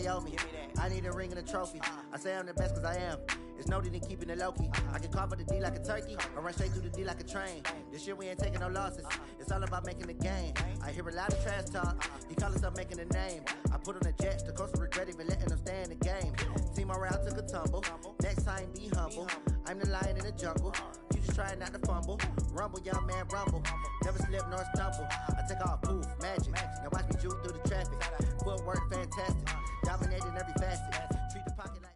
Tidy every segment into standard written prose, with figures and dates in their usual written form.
they owe me. I need a ring and a trophy. I say I'm the best cause I am. It's no need in keeping it low-key. I can carve for the D like a turkey, or run straight through the D like a train. This year we ain't taking no losses. It's all about making the game. I hear a lot of trash talk. He call himself making a name. I put on the Jets. The coach will regret even letting them stay in the game. Team morale took a tumble. Next time be humble. I'm the lion in the jungle. You just trying not to fumble. Rumble, young man, rumble. Never slip nor stumble. I take off, poof, magic. Now watch me juke through the traffic. Footwork fantastic. Dominating every facet. Treat the pocket like...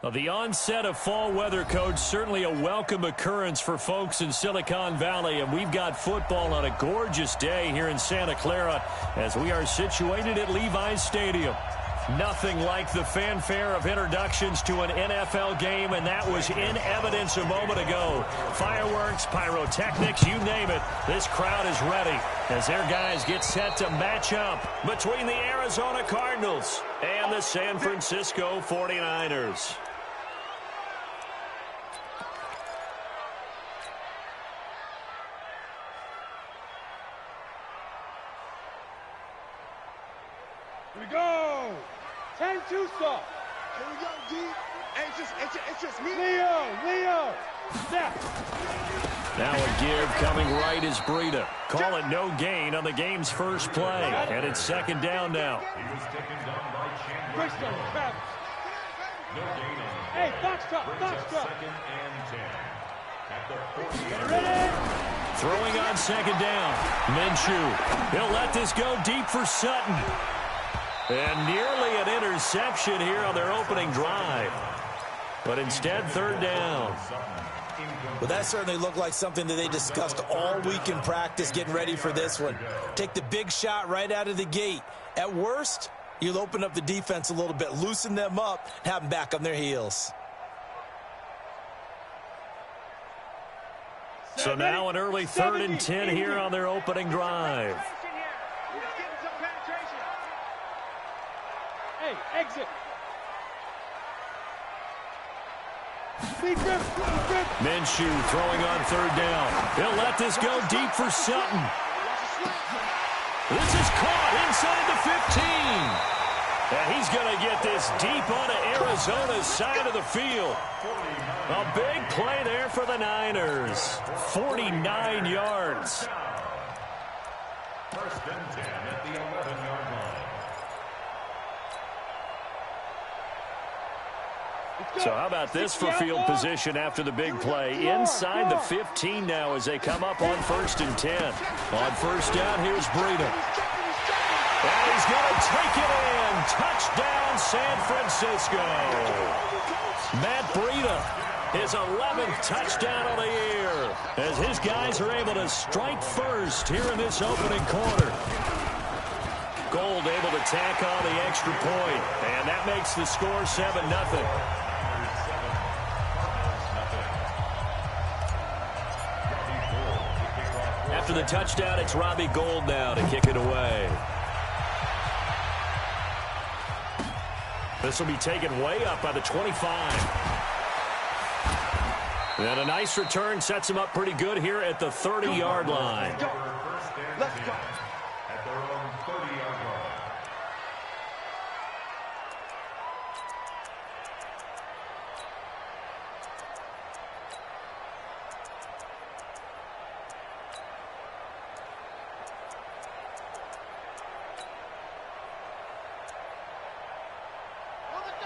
Well, the onset of fall weather, Coach, certainly a welcome occurrence for folks in Silicon Valley, and we've got football on a gorgeous day here in Santa Clara as we are situated at Levi's Stadium. Nothing like the fanfare of introductions to an NFL game, and that was in evidence a moment ago. Fireworks, pyrotechnics, you name it. This crowd is ready as their guys get set to match up between the Arizona Cardinals and the San Francisco 49ers. Here we go. 10-2 stop. Here we go, D. It's just me. Leo. Step. Now a give coming right is Breida. Call it no gain on the game's first play. And it's second down now. He was taken down by Chandler. Travis. No gain on the play. Hey, Foxtrot. Second and 10. At the 40. Ready? Throwing on second down. Minshew. He'll let this go deep for Sutton. And nearly an interception here on their opening drive. But instead, third down. Well, that certainly looked like something that they discussed all week in practice getting ready for this one. Take the big shot right out of the gate. At worst, you'll open up the defense a little bit, loosen them up, have them back on their heels. So now an early 3rd and 10 here on their opening drive. Exit. Minshew throwing on third down. He'll let this go deep for Sutton. This is caught inside the 15. And he's going to get this deep onto Arizona's side of the field. A big play there for the Niners. 49 yards. First and 10 at the 11-yard line. So how about this for field position after the big play? Inside the 15 now as they come up on 1st and 10. On first down, here's Breida. And he's going to take it in. Touchdown, San Francisco. Matt Breida, his 11th touchdown of the year, as his guys are able to strike first here in this opening quarter. Gold able to tack on the extra point, and that makes the score 7-0. After the touchdown, it's Robbie Gould now to kick it away. This will be taken way up by the 25. And a nice return sets him up pretty good here at the 30-yard line. Let's go. At their own 30-yard line.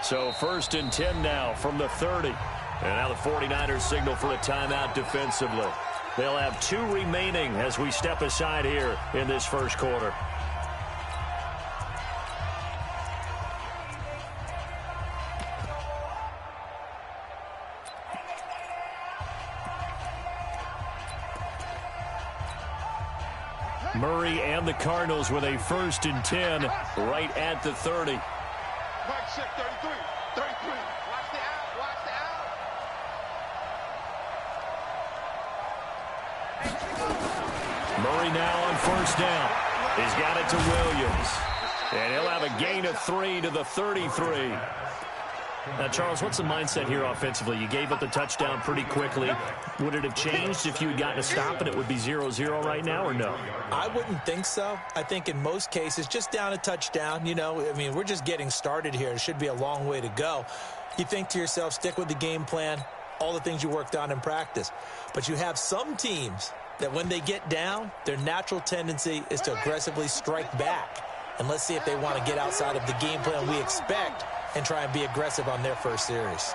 So 1st and 10 now from the 30. And now the 49ers signal for a timeout defensively. They'll have 2 remaining as we step aside here in this first quarter. Murray and the Cardinals with a 1st and 10 right at the 30. Right check, 33. Watch the out. Murray now on first down. He's got it to Williams. And he'll have a gain of 3 to the 33. Now, Charles, what's the mindset here offensively? You gave up the touchdown pretty quickly. Would it have changed if you had gotten a stop and it would be 0-0 right now, or no? I wouldn't think so. I think in most cases, just down a touchdown, we're just getting started here. It should be a long way to go. You think to yourself, stick with the game plan, all the things you worked on in practice. But you have some teams that when they get down, their natural tendency is to aggressively strike back. And let's see if they want to get outside of the game plan we expect and try and be aggressive on their first series.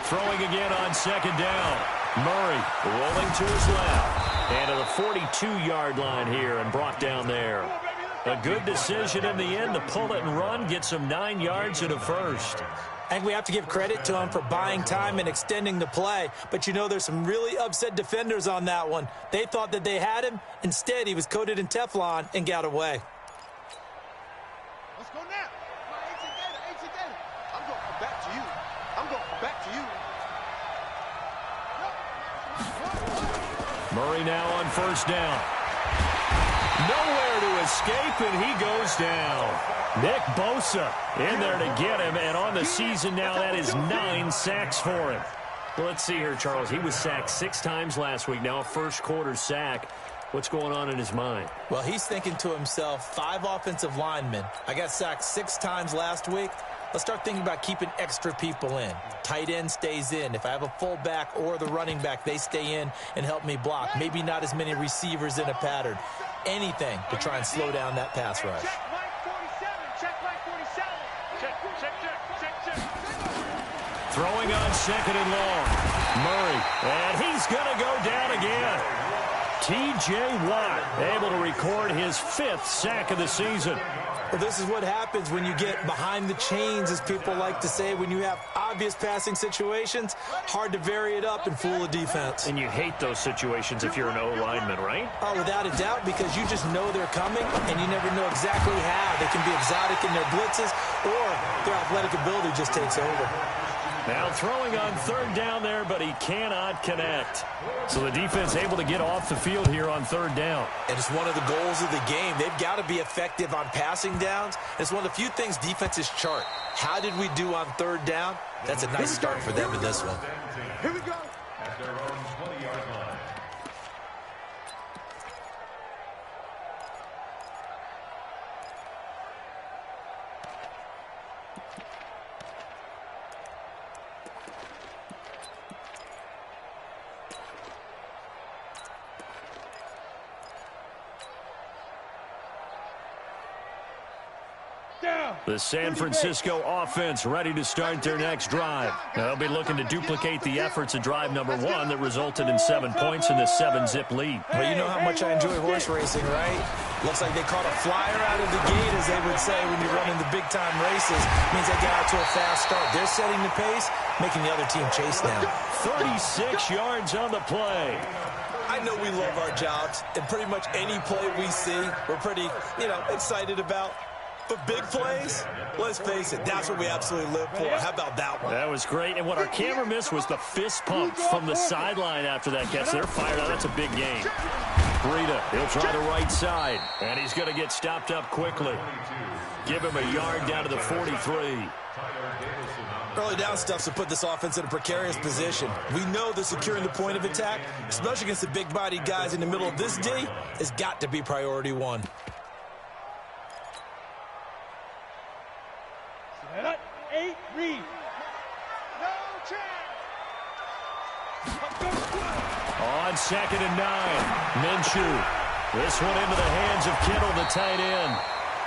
Throwing again on second down. Murray rolling to his left. And to the 42-yard line here and brought down there. A good decision in the end to pull it and run, get some 9 yards and a first. I think we have to give credit to him for buying time and extending the play. But, there's some really upset defenders on that one. They thought that they had him. Instead, he was coated in Teflon and got away. Let's go now. I'm going to come back to you. Murray now on first down. Nowhere to escape, and he goes down. Nick Bosa in there to get him, and on the season now, that is 9 sacks for him. Well, let's see here, Charles. He was sacked 6 times last week, now a first-quarter sack. What's going on in his mind? Well, he's thinking to himself, 5 offensive linemen. I got sacked 6 times last week. Let's start thinking about keeping extra people in. Tight end stays in. If I have a fullback or the running back, they stay in and help me block. Maybe not as many receivers in a pattern. Anything to try and slow down that pass rush. Throwing on second and long. Murray, and he's going to go down again. T.J. Watt able to record his 5th sack of the season. Well, this is what happens when you get behind the chains, as people like to say. When you have obvious passing situations, hard to vary it up and fool a defense. And you hate those situations if you're an O-lineman, right? Oh, without a doubt, because you just know they're coming, and you never know exactly how. They can be exotic in their blitzes, or their athletic ability just takes over. Now throwing on third down there, but he cannot connect. So the defense able to get off the field here on third down. And it's one of the goals of the game. They've got to be effective on passing downs. It's one of the few things defenses chart. How did we do on third down? That's a nice start for them in this one. Here we go. At their own 20-yard line. The San Francisco offense ready to start their next drive. Now, they'll be looking to duplicate the efforts of drive number 1 that resulted in 7 points in the 7-zip lead. Well, you know how much I enjoy horse racing, right? Looks like they caught a flyer out of the gate, as they would say when you're running the big-time races. Means they got out to a fast start. They're setting the pace, making the other team chase now. 36 yards on the play. I know we love our jobs, and pretty much any play we see, we're pretty, excited about. But big plays, let's face it, that's what we absolutely live for. How about that one? That was great. And what our camera missed was the fist pump from the sideline after that catch. They're fired out. That's a big game. Breida, he'll try the right side. And he's going to get stopped up quickly. Give him a yard down to the 43. Early down stuff's to put this offense in a precarious position. We know that securing the point of attack, especially against the big-bodied guys in the middle of this D, has got to be priority 1. 8, read. No chance. On second and 9, Minshew. This one into the hands of Kittle, the tight end.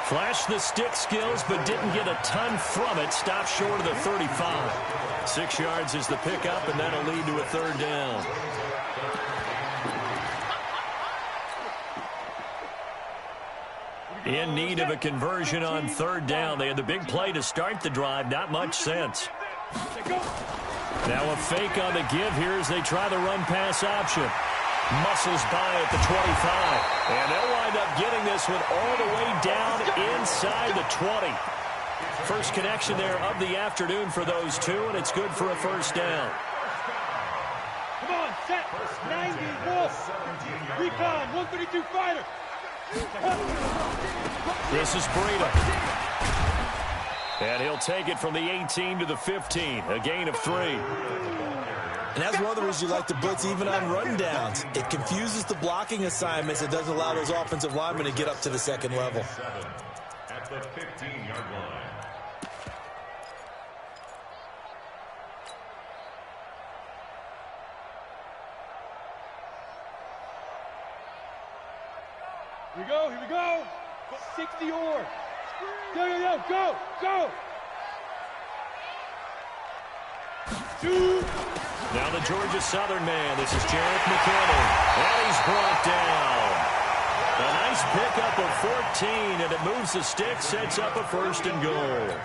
Flashed the stick skills, but didn't get a ton from it. Stopped short of the 35. 6 yards is the pickup, and that'll lead to a third down. In need of a conversion on third down. They had the big play to start the drive. Not much sense. Now a fake on the give here as they try the run-pass option. Muscles by at the 25. And they'll wind up getting this one all the way down inside the 20. First connection there of the afternoon for those two, and it's good for a first down. Come on, set. 90, wolf. Recon, 132 fighter. This is Breida. And he'll take it from the 18 to the 15, a gain of 3. And that's one of the reasons you like to blitz even on rundowns. It confuses the blocking assignments. It doesn't allow those offensive linemen to get up to the second level. At the 15-yard line. Here we go, here we go. 60 or. Yo, go, go. 2. Now the Georgia Southern man. This is Jarrett McKinnon. And he's brought down. A nice pickup of 14, and it moves the stick, sets up a 1st and goal.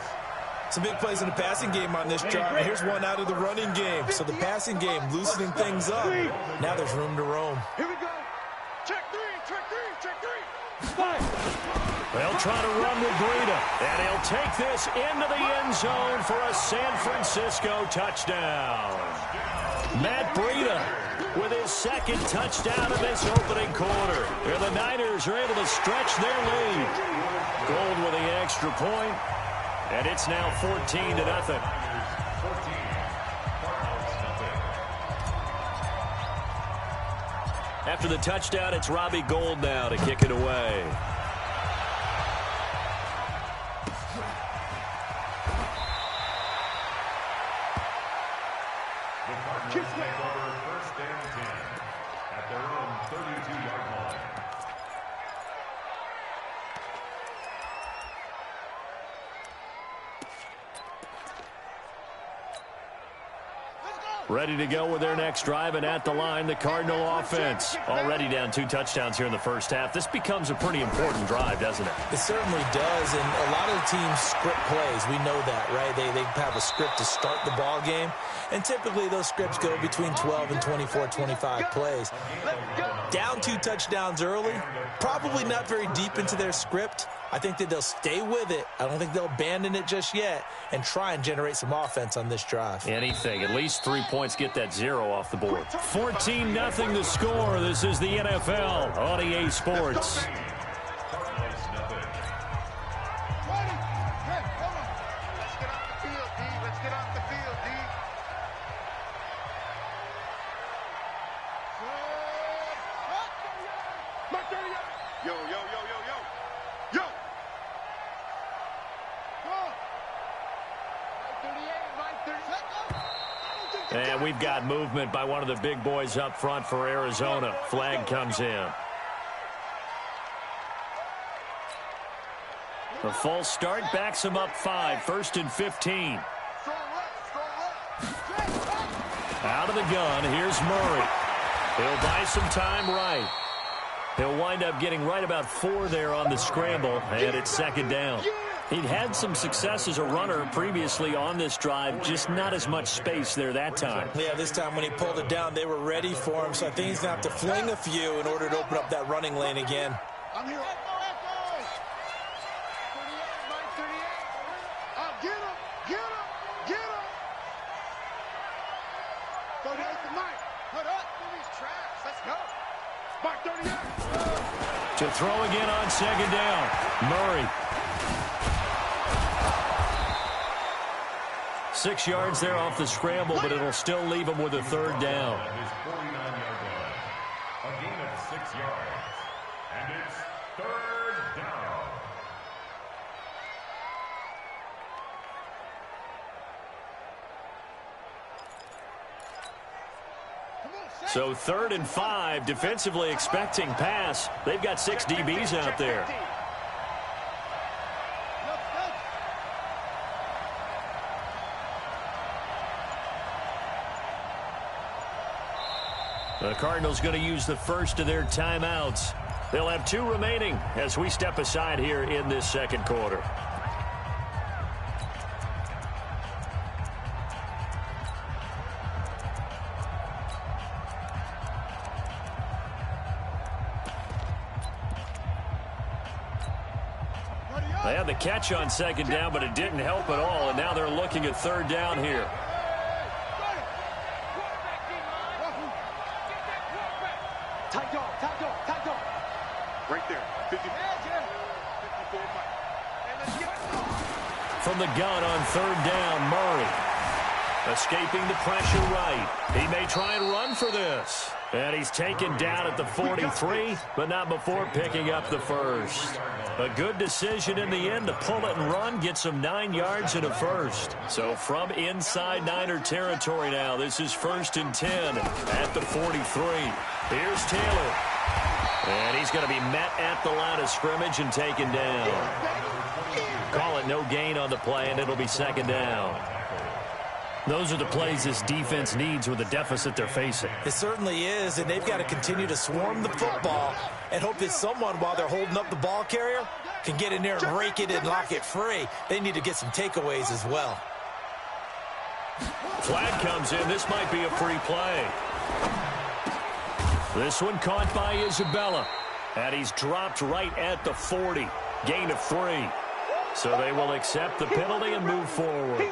Some big plays in the passing game on this drive. And here's one out of the running game. So the passing game loosening things up. Now there's room to roam. Here we go. Check 3, check 3, check 3. 5. They'll try to run with Breida, and he'll take this into the end zone for a San Francisco touchdown. Matt Breida with his 2nd touchdown of this opening quarter. And the Niners are able to stretch their lead. Gold with the extra point, and it's now 14-0. After the touchdown, it's Robbie Gould now to kick it away. Take over 1st and 10 at their own 32-yard line. Ready to go with their next drive, and at the line, the Cardinal offense. Already down 2 touchdowns here in the first half. This becomes a pretty important drive, doesn't it? It certainly does, and a lot of the teams script plays. We know that, right? They have a script to start the ball game, and typically those scripts go between 12 and 24, 25 plays. Down 2 touchdowns early, probably not very deep into their script. I think that they'll stay with it. I don't think they'll abandon it just yet and try and generate some offense on this drive. Anything. At least 3 points, get that 0 off the board. 14-0 the score. This is the NFL on EA Sports. And we've got movement by one of the big boys up front for Arizona. Flag comes in. The false start backs him up 5. 1st and 15. Out of the gun, here's Murray. He'll buy some time right. He'll wind up getting right about 4 there on the scramble, and it's 2nd down. He'd had some success as a runner previously on this drive, just not as much space there that time. Yeah, this time when he pulled it down, they were ready for him, so I think he's going to have to fling a few in order to open up that running lane again. I'm here. Get him. Go down the mic. Put up. These traps. Let's go. Mark 38. To throw again on 2nd down. Murray. 6 yards there off the scramble, but it'll still leave him with a 3rd down. His 49-yard line. A gain of 6 yards. And it's 3rd down. So 3rd and 5, defensively expecting pass. They've got 6 DBs out there. The Cardinals going to use the first of their timeouts. They'll have 2 remaining as we step aside here in this 2nd quarter. They had the catch on 2nd down, but it didn't help at all, and now they're looking at 3rd down here. Tight dog. Right there. 50 the gun on third down. Murray escaping the pressure right. He may try and run for this. And he's taken down at the 43, but not before picking up the first. A good decision in the end to pull it and run, get some 9 yards and a first. So from inside Niner territory now, this is 1st and 10 at the 43. Here's Taylor. And he's going to be met at the line of scrimmage and taken down. Call it no gain on the play, and it'll be 2nd down. Those are the plays this defense needs with the deficit they're facing. It certainly is, and they've got to continue to swarm the football and hope that someone, while they're holding up the ball carrier, can get in there and rake it and lock it free. They need to get some takeaways as well. Flag comes in. This might be a free play. This one caught by Isabella, and he's dropped right at the 40. Gain of 3. So they will accept the penalty and move forward.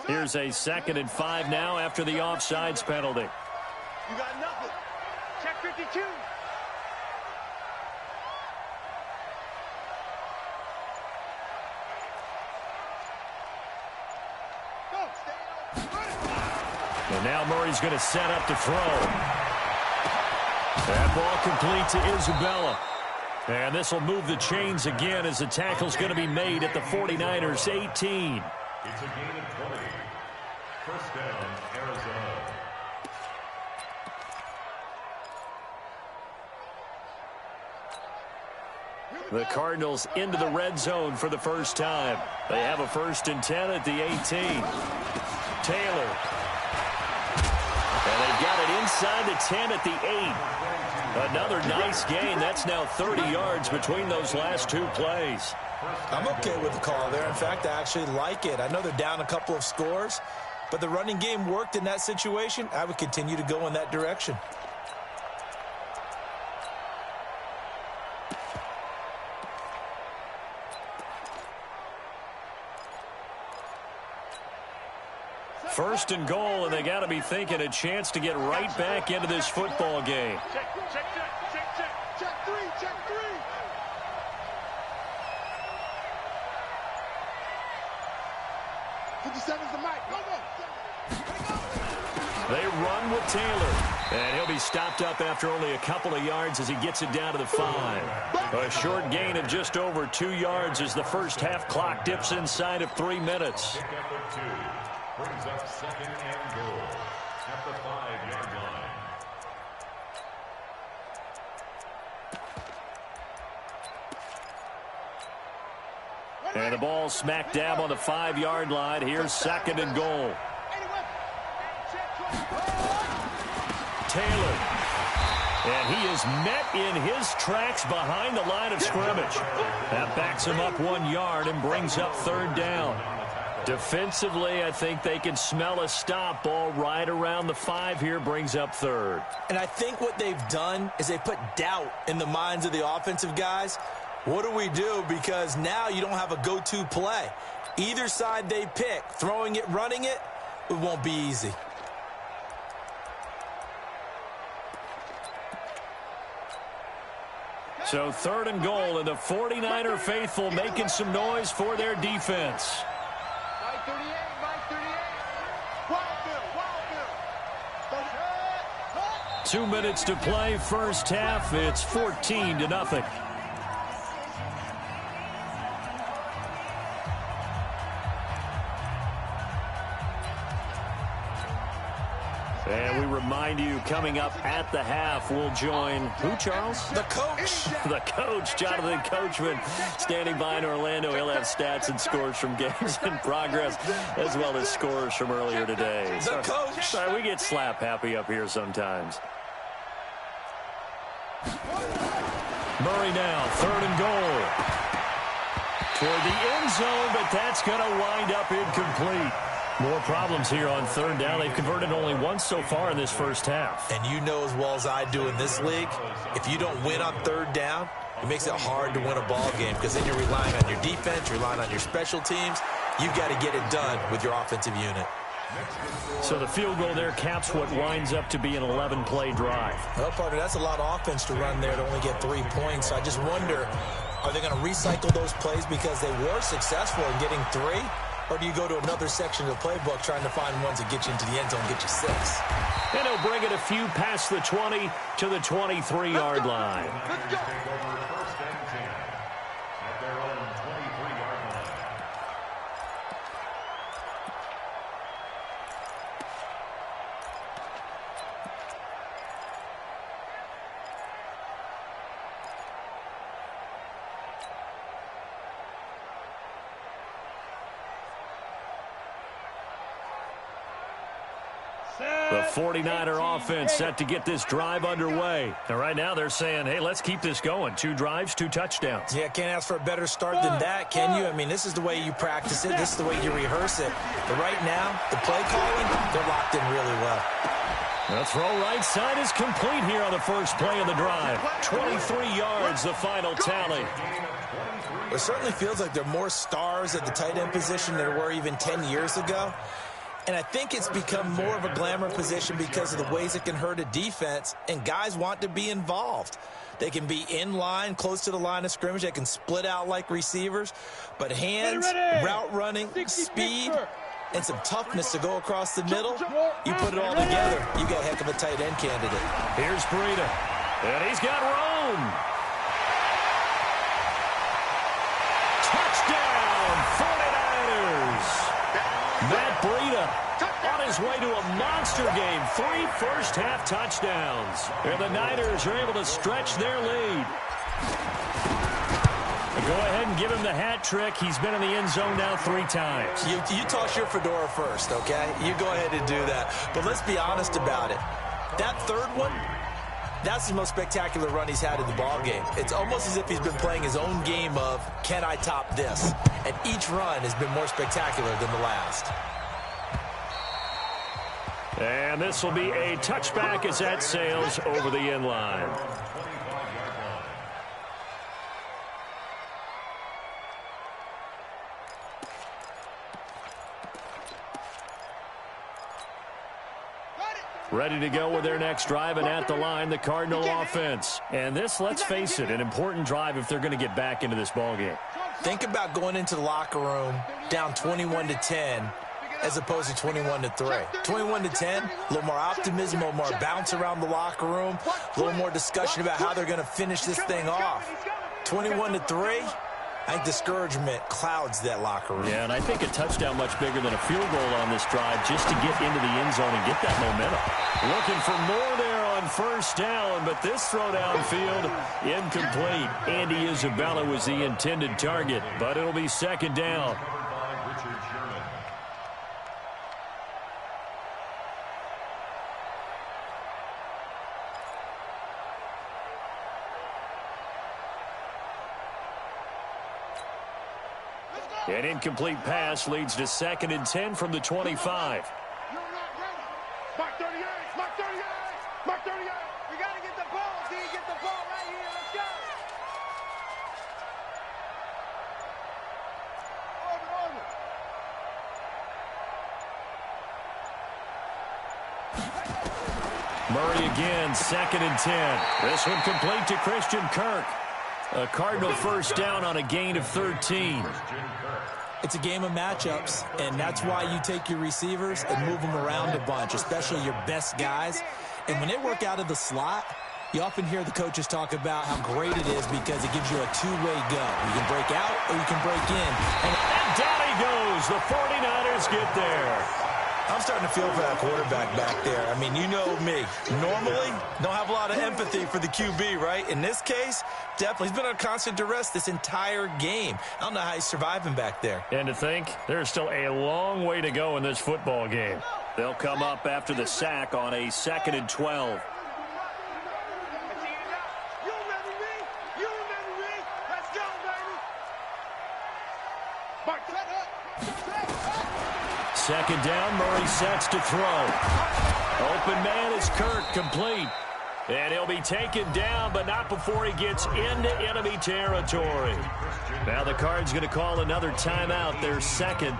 Here's a 2nd and 5 now after the offsides penalty. You got nothing. Check 52. And now Murray's going to set up to throw. That ball complete to Isabella. And this will move the chains again as the tackle's going to be made at the 49ers 18. It's a gain of 20. 1st down, Arizona. The Cardinals into the red zone for the first time. They have a 1st and 10 at the 18. Taylor. And they've got it inside the 10 at the 8. Another nice gain. That's now 30 yards between those last 2 plays. I'm okay with the call there. In fact, I actually like it. I know they're down a couple of scores, but the running game worked in that situation. I would continue to go in that direction. First and goal, and they got to be thinking a chance to get right back into this football game. Check 3, check 3. Seven's the mic. Go, go. They run with Taylor, and he'll be stopped up after only a couple of yards as he gets it down to the 5. A short gain of just over 2 yards as the first half clock dips inside of 3 minutes. Pick up at 2. Brings up 2nd and goal at the 5-yard line. And the ball smack dab on the 5-yard line. Here's 2nd and goal. Taylor. And he is met in his tracks behind the line of scrimmage. That backs him up 1 yard and brings up 3rd down. Defensively, I think they can smell a stop. Ball right around the 5 here, brings up 3rd. And I think what they've done is they put doubt in the minds of the offensive guys. What do we do? Because now you don't have a go-to play. Either side they pick, throwing it, running it, it won't be easy. So 3rd and goal, and the 49er faithful making some noise for their defense. 2 minutes to play, first half. It's 14-0. And we remind you, coming up at the half, we'll join who, Charles? The coach. The coach, Jonathan Coachman, standing by in Orlando. He'll have stats and scores from games in progress, as well as scores from earlier today. The coach. Sorry, we get slap happy up here sometimes. Murray now, 3rd and goal. toward the end zone, but that's going to wind up incomplete. More problems here on third down. They've converted only once so far in this first half. And you know as well as I do in this league, if you don't win on third down, it makes it hard to win a ball game because then you're relying on your defense, you're relying on your special teams. You've got to get it done with your offensive unit. So the field goal there caps what winds up to be an 11-play drive. Well, partner, that's a lot of offense to run there to only get 3 points. So I just wonder, are they going to recycle those plays because they were successful in getting 3? Or do you go to another section of the playbook trying to find ones that get you into the end zone and get you 6? And he'll bring it a few past the 20 to the 23-yard line. Let's go. Take over first and 10 at their own 23-yard line. The 49er offense set to get this drive underway. And right now they're saying, hey, let's keep this going. 2 drives, 2 touchdowns. Yeah, can't ask for a better start than that, can you? I mean, this is the way you practice it. This is the way you rehearse it. But right now, the play calling, they're locked in really well. The throw right side is complete here on the first play of the drive. 23 yards, the final tally. It certainly feels like there are more stars at the tight end position than there were even 10 years ago. And I think it's become more of a glamour position because of the ways it can hurt a defense, and guys want to be involved. They can be in line, close to the line of scrimmage. They can split out like receivers. But hands, route running, speed, and some toughness to go across the middle, you put it all together, you got a heck of a tight end candidate. Here's Breida, and he's got Rome. Touchdown, 49ers. Matt Breida on his way to a monster game. 3 first-half touchdowns. And the Niners are able to stretch their lead. Go ahead and give him the hat trick. He's been in the end zone now 3 times. You toss your fedora first, okay? You go ahead and do that. But let's be honest about it. That third one, that's the most spectacular run he's had in the ball game. It's almost as if he's been playing his own game of, can I top this? And each run has been more spectacular than the last. And this will be a touchback as that sails over the end line. Ready to go with their next drive, and at the line, the Cardinal offense. And this, let's face it, an important drive if they're going to get back into this ballgame. Think about going into the locker room down 21-10 as opposed to 21-3. 21-10, a little more optimism, a little more bounce around the locker room, a little more discussion about how they're going to finish this thing off. 21-3, I think discouragement clouds that locker room. Yeah, and I think a touchdown much bigger than a field goal on this drive just to get into the end zone and get that momentum. Looking for more there on first down, but this throw downfield incomplete. Andy Isabella was the intended target, but it'll be second down. An incomplete pass leads to 2nd and 10 from the 25. You're not ready. Mark 38, Mark 38, Mark 38. We got to get the ball, D. Get the ball right here. Let's go. Over. Murray again, 2nd and 10. This one complete to Christian Kirk. A Cardinal first down on a gain of 13. It's a game of matchups, and that's why you take your receivers and move them around a bunch, especially your best guys. And when they work out of the slot, you often hear the coaches talk about how great it is because it gives you a two-way go. You can break out or you can break in. And down he goes. The 49ers get there. I'm starting to feel for that quarterback back there. I mean, you know me. Normally, don't have a lot of empathy for the QB, right? In this case, definitely. He's been under constant duress this entire game. I don't know how he's surviving back there. And to think, there's still a long way to go in this football game. They'll come up after the sack on a 2nd and 12. second down. Murray sets to throw. Open man is Kirk, complete. And he'll be taken down, but not before he gets into enemy territory. Now the Cards going to call another timeout, their second,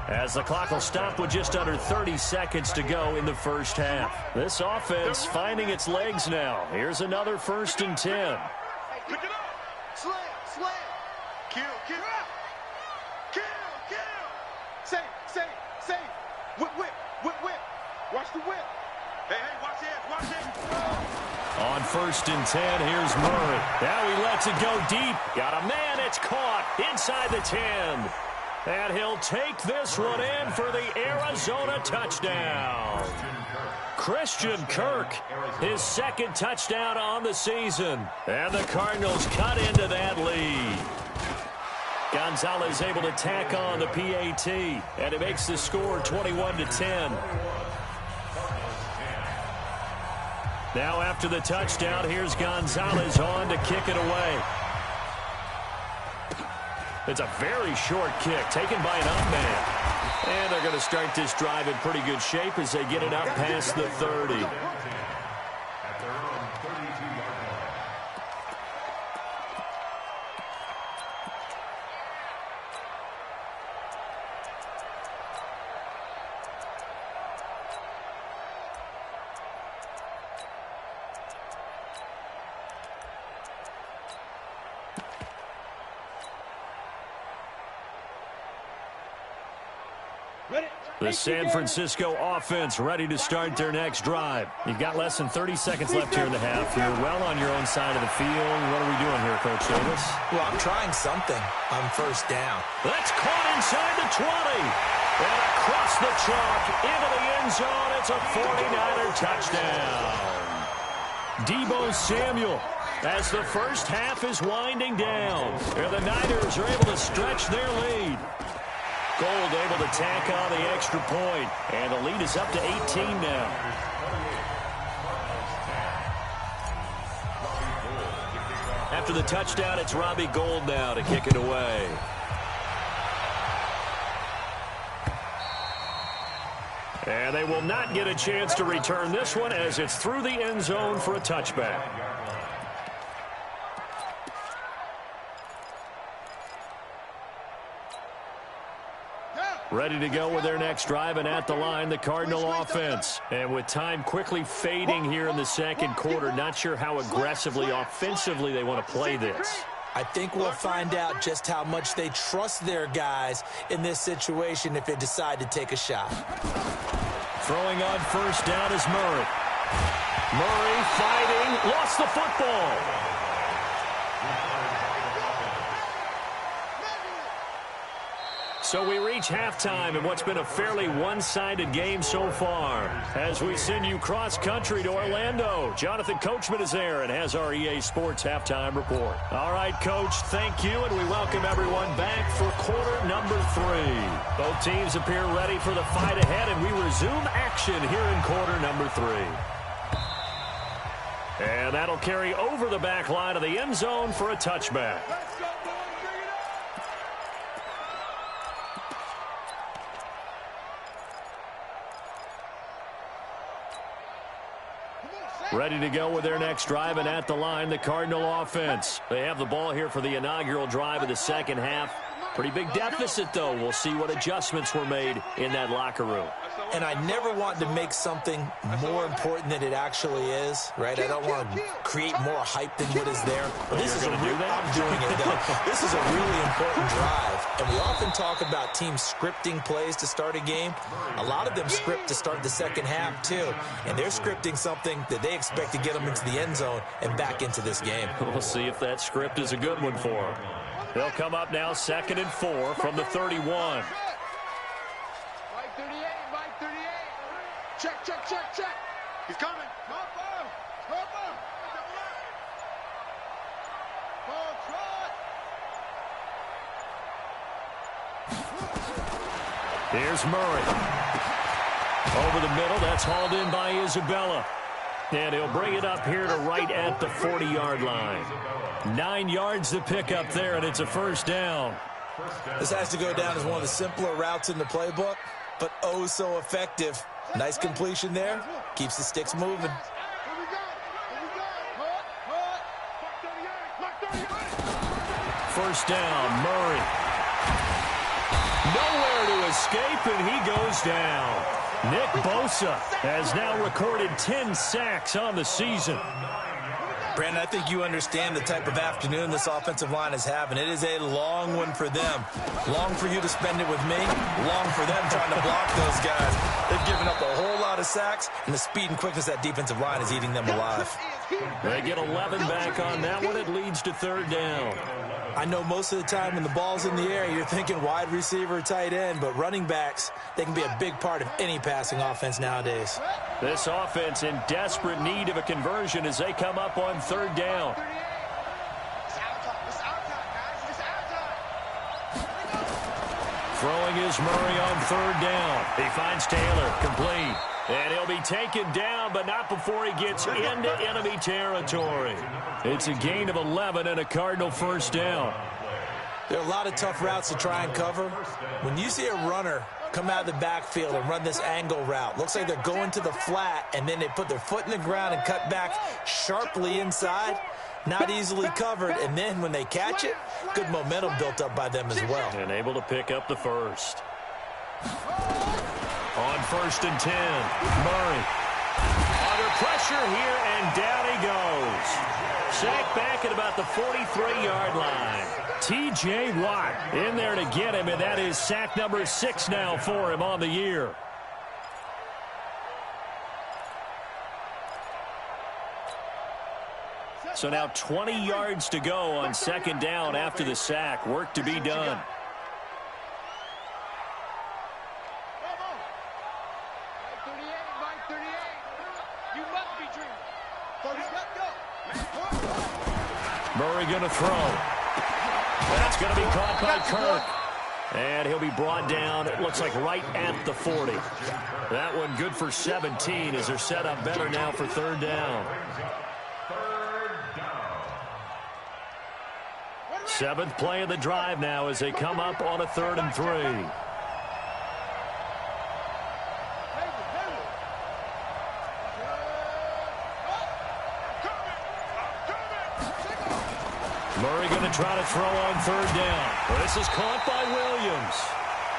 as the clock will stop with just under 30 seconds to go in the first half. This offense finding its legs now. Here's another 1st and 10. Pick it up. Slam, slam. Kill, kill. Kill, kill. Safe, safe, safe. Whip, whip, whip, whip. Watch the whip. Hey, hey, watch it, watch it. On 1st and 10, here's Murray. Now he lets it go deep. Got a man, it's caught inside the 10. And he'll take this one in for the Arizona touchdown. Christian Kirk, his second touchdown on the season. And the Cardinals cut into that lead. Gonzalez able to tack on the PAT, and it makes the score 21-10. Now after the touchdown, here's Gonzalez on to kick it away. It's a very short kick taken by an up man. And they're going to start this drive in pretty good shape as they get it up past the 30. At their own 32-yard line. The San Francisco offense ready to start their next drive. You've got less than 30 seconds left here in the half. You're well on your own side of the field. What are we doing here, Coach Davis? Well, I'm trying something on 1st down. That's caught inside the 20. And across the chalk into the end zone. It's a 49er touchdown. Deebo Samuel, as the first half is winding down. And the Niners are able to stretch their lead. Gold able to tack on the extra point, and the lead is up to 18 now. After the touchdown, it's Robbie Gould now to kick it away. And they will not get a chance to return this one as it's through the end zone for a touchback. Ready to go with their next drive, and at the line, the Cardinal offense. And with time quickly fading here in the second quarter, not sure how aggressively, offensively they want to play this. I think we'll find out just how much they trust their guys in this situation if they decide to take a shot. Throwing on 1st down is Murray. Murray fighting, lost the football. So we reach halftime in what's been a fairly one-sided game so far. As we send you cross-country to Orlando, Jonathan Coachman is there and has our EA Sports halftime report. All right, Coach, thank you, and we welcome everyone back for quarter number 3. Both teams appear ready for the fight ahead, and we resume action here in quarter number 3. And that'll carry over the back line of the end zone for a touchback. Ready to go with their next drive, and at the line, the Cardinal offense. They have the ball here for the inaugural drive of the second half. Pretty big deficit, though. We'll see what adjustments were made in that locker room. And I never want to make something more important than it actually is, right? I don't want to create more hype than what is there. But this is I'm doing it, though. This is a really important drive. And we often talk about teams scripting plays to start a game. A lot of them script to start the second half, too. And they're scripting something that they expect to get them into the end zone and back into this game. We'll see if that script is a good one for them. They'll come up now 2nd and 4 from the 31. Check, check, check, check. He's coming. Here's Murray. Over the middle, that's hauled in by Isabella. And he'll bring it up here to right at the 40-yard line. 9 yards to pick up there, and it's a 1st down. This has to go down as one of the simpler routes in the playbook. but oh so effective. Nice completion there. Keeps the sticks moving. First down, Murray. Nowhere to escape, and he goes down. Nick Bosa has now recorded 10 sacks on the season. Brandon, I think you understand the type of afternoon this offensive line is having. It is a long one for them. Long for you to spend it with me. Long for them trying to block those guys. They've given up a whole lot of sacks, and the speed and quickness of that defensive line is eating them alive. They get 11 back on that one. It leads to third down. I know most of the time when the ball's in the air, you're thinking wide receiver, tight end, but running backs, they can be a big part of any passing offense nowadays. This offense in desperate need of a conversion as they come up on third down. Throwing is Murray on third down. He finds Taylor, complete. And he'll be taken down, but not before he gets into enemy territory. It's a gain of 11 and a Cardinal first down. There are a lot of tough routes to try and cover. When you see a runner come out of the backfield and run this angle route, looks like they're going to the flat, and then they put their foot in the ground and cut back sharply inside. Not easily covered, and then when they catch it, good momentum built up by them as well. And able to pick up the first. On first and 10, Murray. Under pressure here, and down he goes. Sacked back at about the 43-yard line. T.J. Watt in there to get him, and that is sack number 6 now for him on the year. So now 20 yards to go on second down after the sack. Work to be done. Murray going to throw. That's going to be caught by Kirk. And he'll be brought down, it looks like right at the 40. That one good for 17 as they're set up better now for third down. Seventh play of the drive now as they come up on a 3rd and 3. Murray going to try to throw on third down. Well, this is caught by Williams.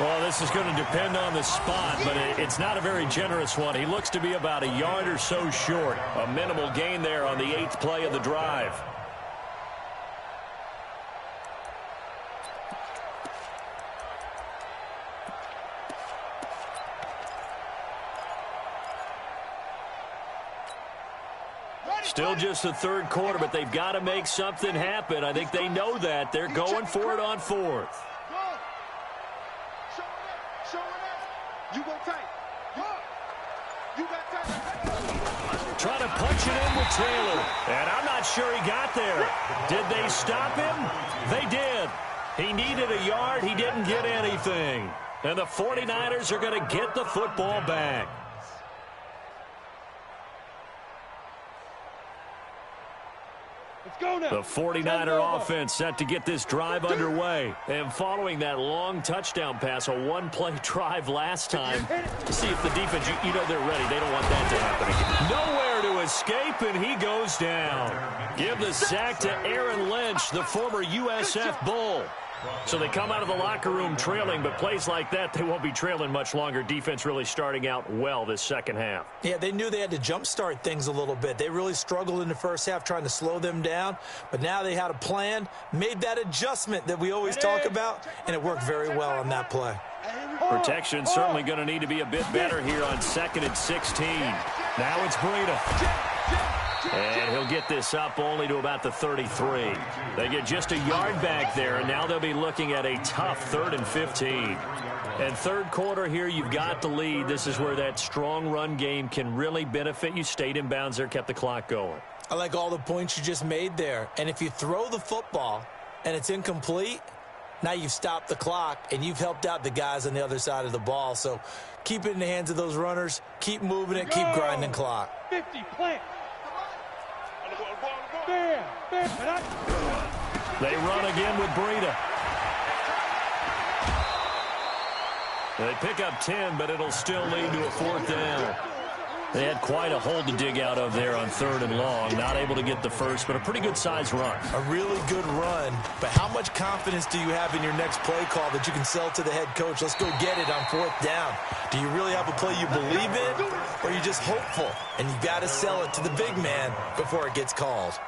Well, this is going to depend on the spot, but it's not a very generous one. He looks to be about a yard or so short. A minimal gain there on the 8th play of the drive. Still just the third quarter, but they've got to make something happen. I think they know that. They're going for it on 4th. Trying to punch it in with Taylor. And I'm not sure he got there. Did they stop him? They did. He needed a yard. He didn't get anything. And the 49ers are going to get the football back. The 49er offense set to get this drive underway. And following that long touchdown pass, a one-play drive last time, see if the defense, you know they're ready. They don't want that to happen again. Nowhere to escape, and he goes down. Give the sack to Aaron Lynch, the former USF Bull. So they come out of the locker room trailing, but plays like that, they won't be trailing much longer. Defense really starting out well this second half. Yeah, they knew they had to jumpstart things a little bit. They really struggled in the first half trying to slow them down, but now they had a plan, made that adjustment that we always talk about, and it worked very well on that play. Protection certainly going to need to be a bit better here on 2nd and 16. Now it's Breida. And he'll get this up only to about the 33. They get just a yard back there, and now they'll be looking at a tough 3rd and 15. And third quarter here, you've got the lead. This is where that strong run game can really benefit you. Stayed in bounds there, kept the clock going. I like all the points you just made there. And if you throw the football and it's incomplete, now you've stopped the clock, and you've helped out the guys on the other side of the ball. So keep it in the hands of those runners. Keep moving it. Keep grinding clock. 50, plant. They run again with Breida. They pick up 10, but it'll still lead to a 4th down. They had quite a hole to dig out of there on 3rd and long. Not able to get the first, but a pretty good-sized run. A really good run, but how much confidence do you have in your next play call that you can sell to the head coach? Let's go get it on 4th down. Do you really have a play you believe in, or are you just hopeful? And you got to sell it to the big man before it gets called.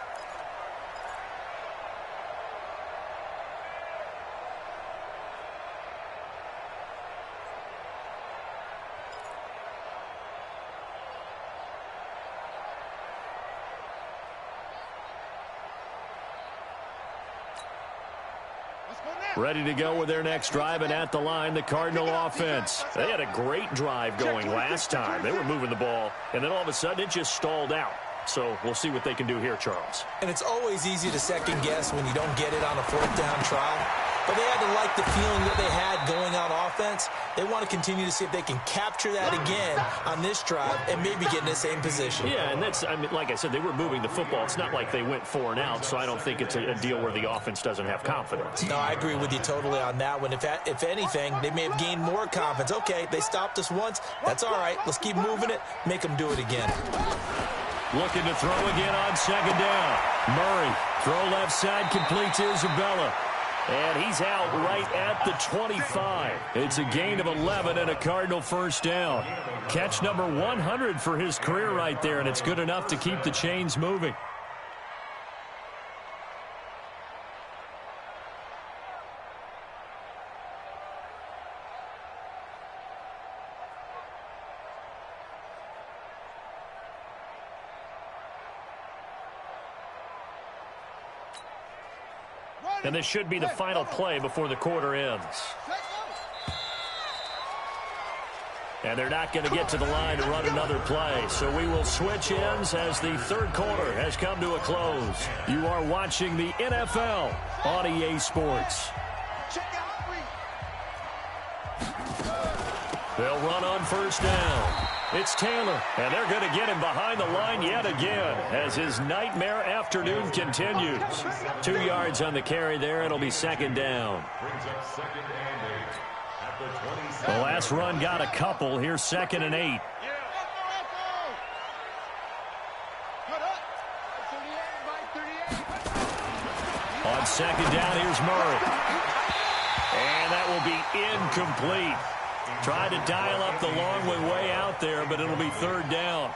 Ready to go with their next drive, and at the line, the Cardinal offense. They had a great drive going last time. They were moving the ball, and then all of a sudden it just stalled out. So we'll see what they can do here, Charles. And it's always easy to second guess when you don't get it on a 4th down try. But they had to like the feeling that they had going on offense. They want to continue to see if they can capture that again on this drive and maybe get in the same position. Yeah, and that's, I mean, like I said, they were moving the football. It's not like they went 4 and out, so I don't think it's a deal where the offense doesn't have confidence. No, I agree with you totally on that one. If anything, they may have gained more confidence. Okay, they stopped us once. That's all right. Let's keep moving it, make them do it again. Looking to throw again on 2nd down. Murray, throw left side, complete to Isabella. And he's out right at the 25. It's a gain of 11 and a Cardinal 1st down. Catch number 100 for his career right there, and it's good enough to keep the chains moving. And this should be the final play before the quarter ends. And they're not going to get to the line to run another play. So we will switch ends as the 3rd quarter has come to a close. You are watching the NFL on EA Sports. They'll run on 1st down. It's Taylor, and they're going to get him behind the line yet again as his nightmare afternoon continues. 2 yards on the carry there. It'll be 2nd down. The last run got a couple. Here's 2nd and 8. On 2nd down, here's Murray. And that will be incomplete. Tried to dial up the long way out there, but it'll be 3rd down.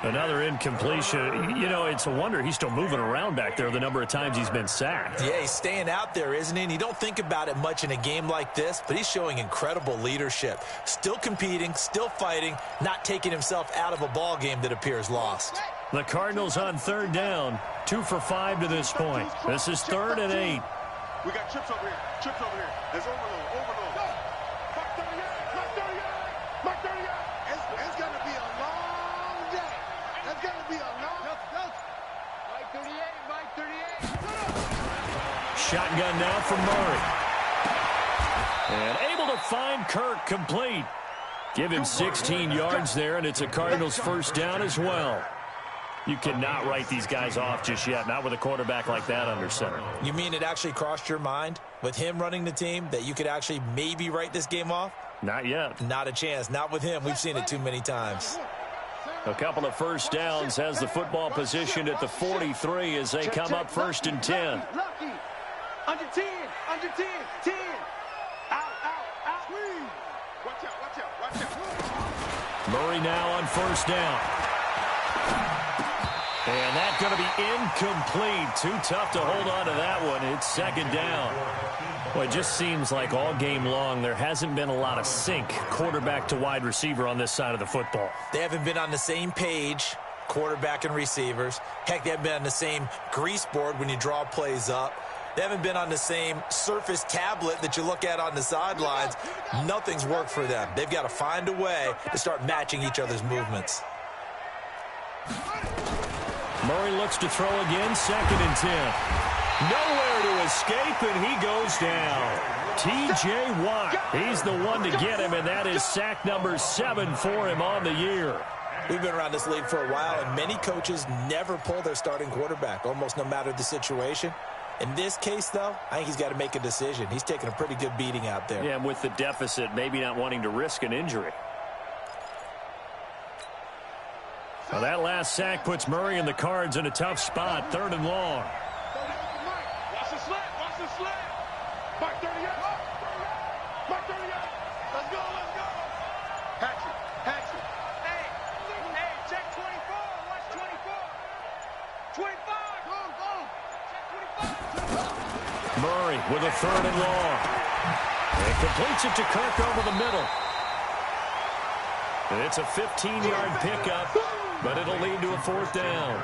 Another incompletion. You know, it's a wonder he's still moving around back there the number of times he's been sacked. Yeah, he's staying out there, isn't he? And you don't think about it much in a game like this, but he's showing incredible leadership. Still competing, still fighting, not taking himself out of a ball game that appears lost. The Cardinals on 3rd down, 2 for 5 to this point. This is 3rd and 8. We got trips over here. Trips over here. There's overload. It's going to be a long day. It's going to be a long day. Mike 38. Shotgun now from Murray. And able to find Kirk complete. Give him 16 yards there, and it's a Cardinals 1st down as well. You cannot write these guys off just yet, not with a quarterback like that under center. You mean it actually crossed your mind with him running the team that you could actually maybe write this game off? Not yet. Not a chance. Not with him. We've seen it too many times. A couple of 1st downs has the football positioned at the 43 as they come up 1st and 10. Lucky. Under 10. Under 10. 10. Out. Watch out. Murray now on 1st down. And that's going to be incomplete. Too tough to hold on to that one. It's 2nd down. Well, it just seems like all game long there hasn't been a lot of sync quarterback to wide receiver on this side of the football. They haven't been on the same page, quarterback and receivers. Heck, they haven't been on the same grease board when you draw plays up. They haven't been on the same Surface tablet that you look at on the sidelines. Nothing's worked for them. They've got to find a way to start matching each other's movements. Murray looks to throw again, 2nd and 10. Nowhere to escape, and he goes down. T.J. Watt, he's the one to get him, and that is sack number 7 for him on the year. We've been around this league for a while, and many coaches never pull their starting quarterback, almost no matter the situation. In this case, though, I think he's got to make a decision. He's taking a pretty good beating out there. Yeah, and with the deficit, maybe not wanting to risk an injury. Well, that last sack puts Murray and the Cards in a tough spot, 3rd and long. Watch the slant. Watch the slant. Mark 38. Mark 38. Let's go. Let's go. Hatchet. Hatchet. Hey, check 24. Watch 24. 25. Go. Check 25. Murray with a 3rd and long. And completes it to Kirk over the middle. And it's a 15-yard pickup, but it'll lead to a 4th down.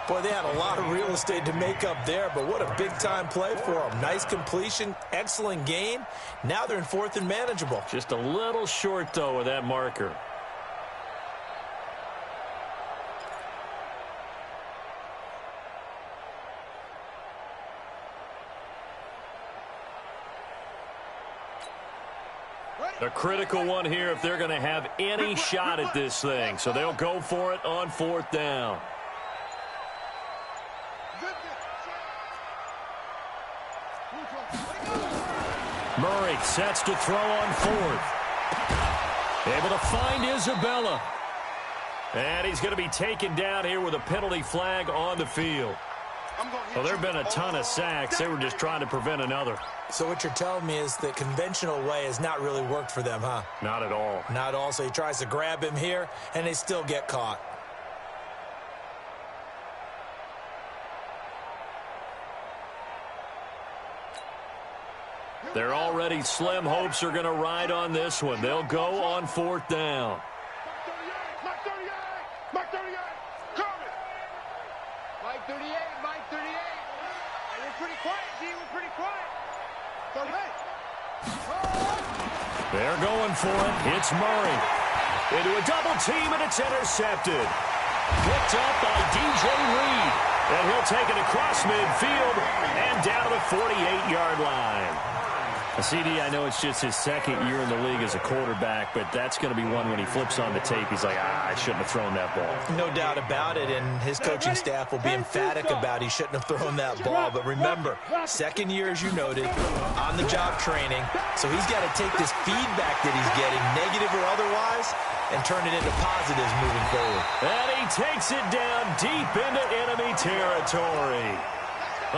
Boy, they had a lot of real estate to make up there, but what a big-time play for them. Nice completion, excellent gain. Now they're in 4th and manageable. Just a little short, though, of that marker. A critical one here if they're going to have any shot at this thing. So they'll go for it on 4th down. Murray sets to throw on 4th. Able to find Isabella. And he's going to be taken down here with a penalty flag on the field. Well, there have been a ton of sacks. They were just trying to prevent another. So what you're telling me is the conventional way has not really worked for them, huh? Not at all. Not at all. So he tries to grab him here, and they still get caught. They're already slim hopes are going to ride on this one. They'll go on 4th down. Mike 38. Mike 38. Coming. Mike 38. Mike 38. Hey, we're pretty quiet, G. We're pretty quiet. 38. They're going for it. It's Murray. Into a double team, and it's intercepted. Picked up by DJ Reed. And he'll take it across midfield and down to the 48-yard line. CD, I know it's just his 2nd year in the league as a quarterback, but that's going to be one when he flips on the tape. He's like, I shouldn't have thrown that ball. No doubt about it, and his coaching staff will be emphatic about he shouldn't have thrown that ball. But remember, 2nd year, as you noted, on-the-job training. So he's got to take this feedback that he's getting, negative or otherwise, and turn it into positives moving forward. And he takes it down deep into enemy territory.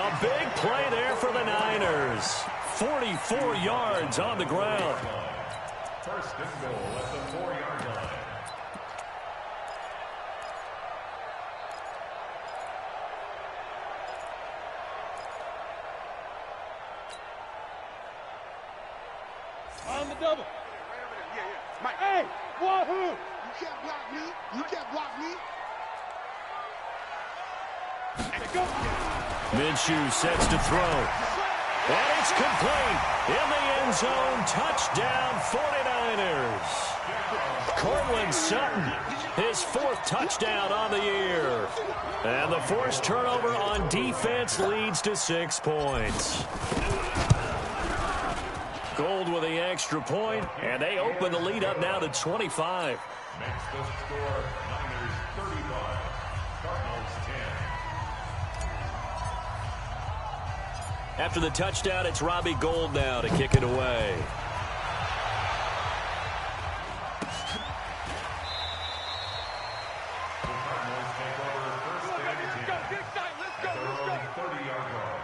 A big play there for the Niners. 44 yards on the ground. 1st and goal at the 4-yard line. On the double. Yeah. Mike. Hey, wahoo! You can't block me. You can't block me. And go. Minshew sets to throw. And it's complete. In the end zone. Touchdown 49ers. Cortland Sutton, his 4th touchdown on the year. And the forced turnover on defense leads to 6 points. Gold with the extra point, and they open the lead up now to 25. Next to score, Niners 35, Cardinals 10. After the touchdown, it's Robbie Gould now to kick it away. The Cardinals take over 1st and 10 at their own 30-yard line.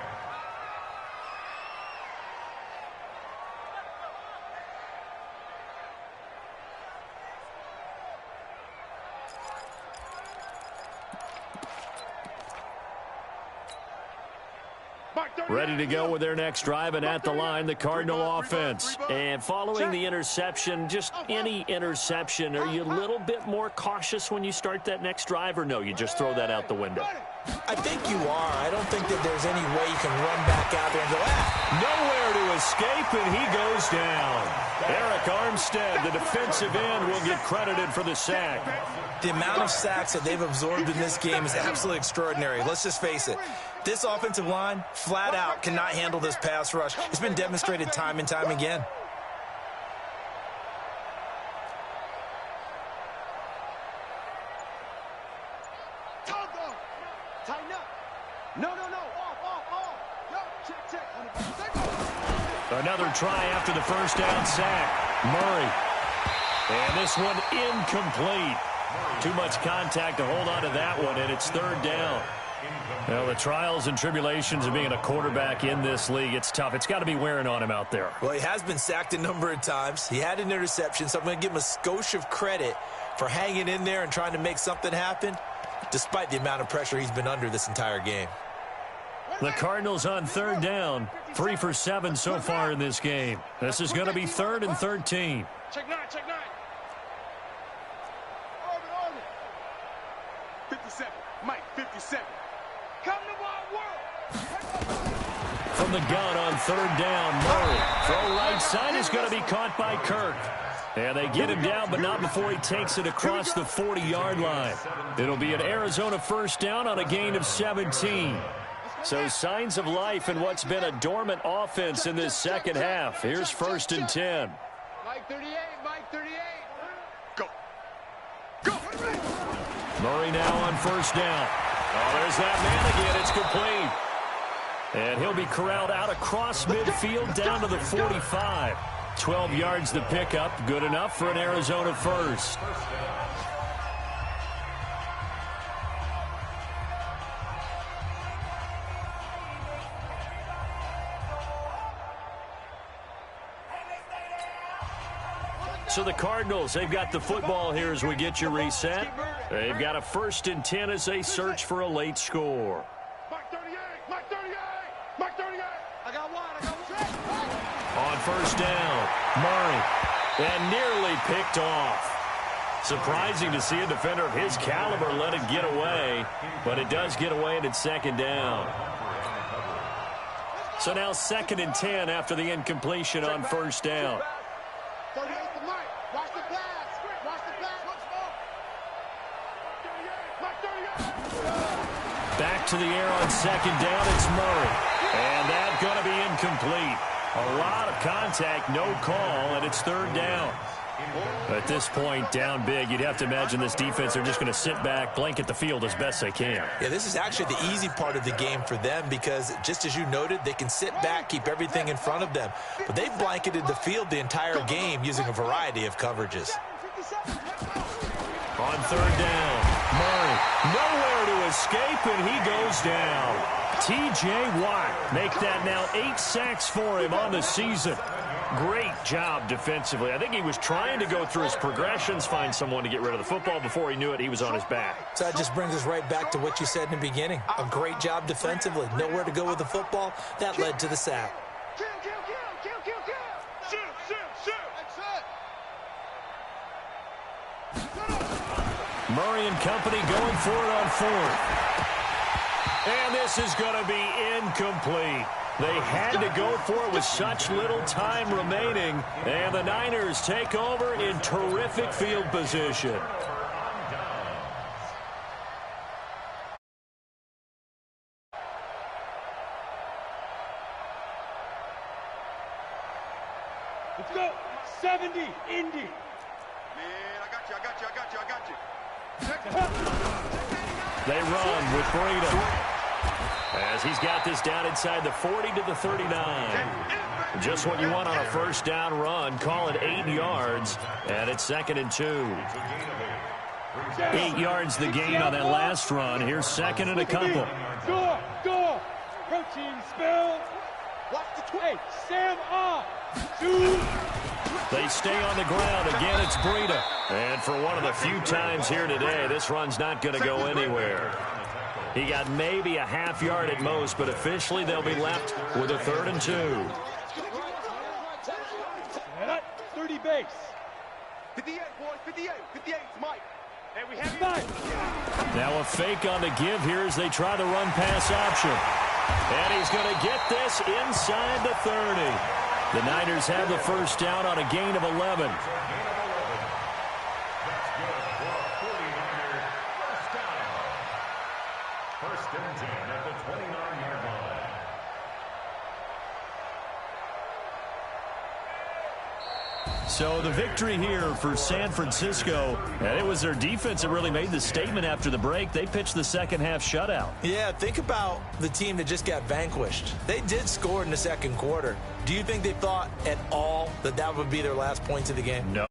Ready to go with their next drive, and at the line, the Cardinal offense. And following the interception, just any interception, are you a little bit more cautious when you start that next drive, or no, you just throw that out the window? I think you are. I don't think that there's any way you can run back out there and go, Nowhere to escape, and he goes down. Eric Armstead, the defensive end, will get credited for the sack. The amount of sacks that they've absorbed in this game is absolutely extraordinary. Let's just face it. This offensive line, flat out, cannot handle this pass rush. It's been demonstrated time and time again. Tighten up. No. Off. Another try after the first down sack. Murray. And this one incomplete. Too much contact to hold on to that one, and it's third down. Well, the trials and tribulations of being a quarterback in this league, it's tough. It's got to be wearing on him out there. Well, he has been sacked a number of times. He had an interception, so I'm going to give him a skosh of credit for hanging in there and trying to make something happen, despite the amount of pressure he's been under this entire game. The Cardinals on third down, 3 for 7 so far in this game. This is going to be 3rd and 13. Check 9, check 9. 57, Mike, 57. Come to my world. From the gun on third down, Murray. Throw right side is going to be caught by Kirk. And they get him down, but not before he takes it across the 40-yard line. It'll be an Arizona first down on a gain of 17. So signs of life in what's been a dormant offense in this second half. Here's 1st and 10. Mike 38, Mike 38. Go. Go. Murray now on first down. Oh, there's that man again. It's complete. And he'll be corralled out across midfield down to the 45. 12 yards the pickup. Good enough for an Arizona first. So the Cardinals, they've got the football here as we get you reset. They've got a 1st and 10 as they search for a late score. Mike 38, Mike 38, Mike 38. I got one, I got one. On first down, Murray, and nearly picked off. Surprising to see a defender of his caliber let it get away, but it does get away and it's 2nd down. So now 2nd and 10 after the incompletion on first down. 38 to Mike. Watch the pass. Watch the pass. Mike 38. Back to the air on 2nd down, it's Murray. And that's going to be incomplete. A lot of contact, no call, and it's 3rd down. At this point, down big, you'd have to imagine this defense are just going to sit back, blanket the field as best they can. Yeah, this is actually the easy part of the game for them because, just as you noted, they can sit back, keep everything in front of them. But they've blanketed the field the entire game using a variety of coverages. On 3rd down, Murray, nowhere to escape, and he goes down. T.J. Watt make that now 8 sacks for him on the season. Great job defensively. I think he was trying to go through his progressions, find someone to get rid of the football. Before he knew it, he was on his back. So that just brings us right back to what you said in the beginning. A great job defensively. Nowhere to go with the football. That led to the sack. Kill, kill, kill, kill, kill, kill. Shoot, shoot, shoot. Murray and company going for it on 4th. And this is going to be incomplete. They had to go for it with such little time remaining. And the Niners take over in terrific field position. Let's go. 70, Indy. Man, I got you, I got you, I got you, I got you. They run with Breida. As he's got this down inside the 40 to the 39. Just what you want on a first down run. Call it 8 yards. And it's 2nd and 2. 8 yards the gain on that last run. Here's 2nd and a couple. Go, go. Protein spill. Watch the Hey, Sam off. 2. They stay on the ground. Again, it's Breida. And for one of the few times here today, this run's not going to go anywhere. He got maybe a half yard at most, but officially they'll be left with a 3rd and 2. 30 base. 58, boys, 58, 58, Mike. Hey, we have 5. Now a fake on the give here as they try the run pass option. And he's going to get this inside the 30. The Niners have the first down on a gain of 11. So the victory here for San Francisco, and it was their defense that really made the statement after the break. They pitched the second half shutout. Yeah, think about the team that just got vanquished. They did score in the second quarter. Do you think they thought at all that that would be their last points of the game? No,